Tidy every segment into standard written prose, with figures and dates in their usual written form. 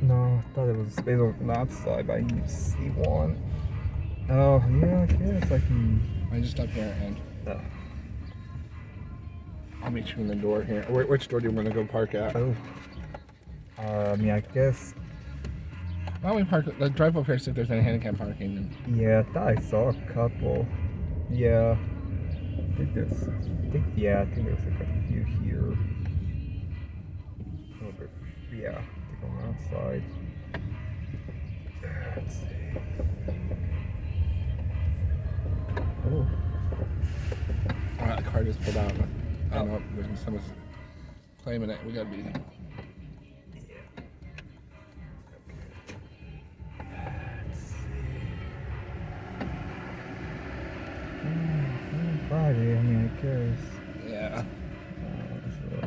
No, I thought it was a space on the outside, but I didn't see one. Oh, yeah, I guess I can. I just up there and I'll meet you in the door here. Which door do you want to go park at? Oh. I mean, I guess. Why don't we park? Let's drive up here see if there's any handicap parking. Yeah, I thought I saw a couple. Yeah. I think there's like a few here. A little bit. Yeah, I think on the outside. Let's see. Oh. The car just pulled out. I don't know. Someone's claiming it. We gotta be. Friday, I mean, I guess. Yeah.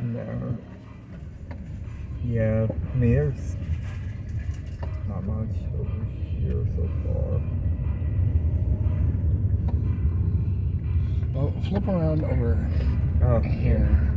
No. Yeah, I mean, there's not much over here so far. Well, flip around over here.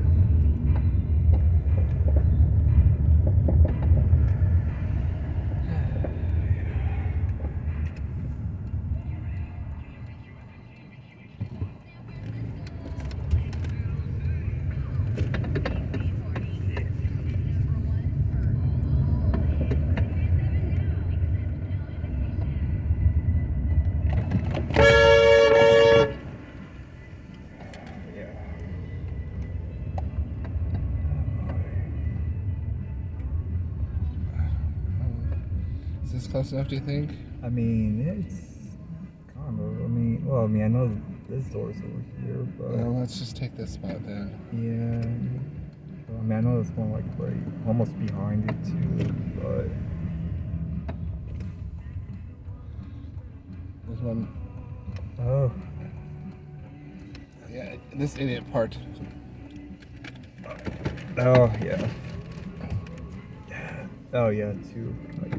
Is this close enough, do you think? I mean, it's kind of. I mean, I know this door's over here, but. Well, let's just take this spot then. Yeah. I mean, I know there's one like right almost behind it too, but. There's one. Oh. Yeah, this idiot part. Oh yeah. Oh yeah, too. Like,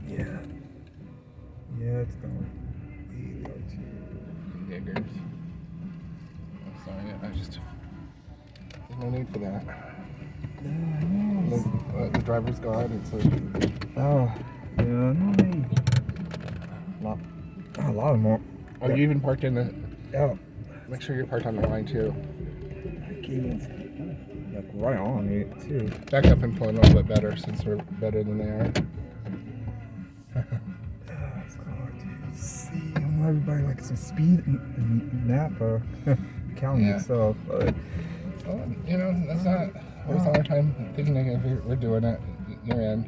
yeah. Yeah, it's going way there too. Diggers. I'm sorry, there's no need for that. No, the driver's gone. It's like. Oh, yeah, no, a lot more. Oh, you even parked in the. Yeah. Make sure you're parked on the line too. I can't like right on it too. Back up and pull in a little bit better since we're better than they are. It's hard to see. I don't know, everybody likes some speed in Napa county itself, but well, you know, that's not waste all our time thinking that if we're doing it, you're in.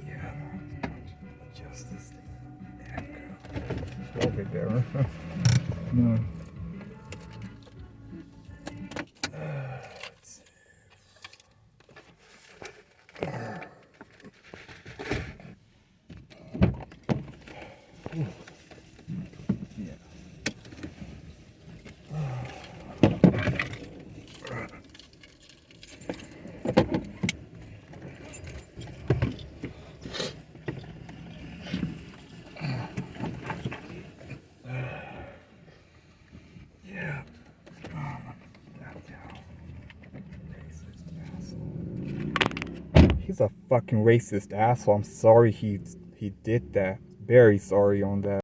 Yeah, just this thing. Over there. No. He's a fucking racist asshole. I'm sorry he did that. Very sorry on that.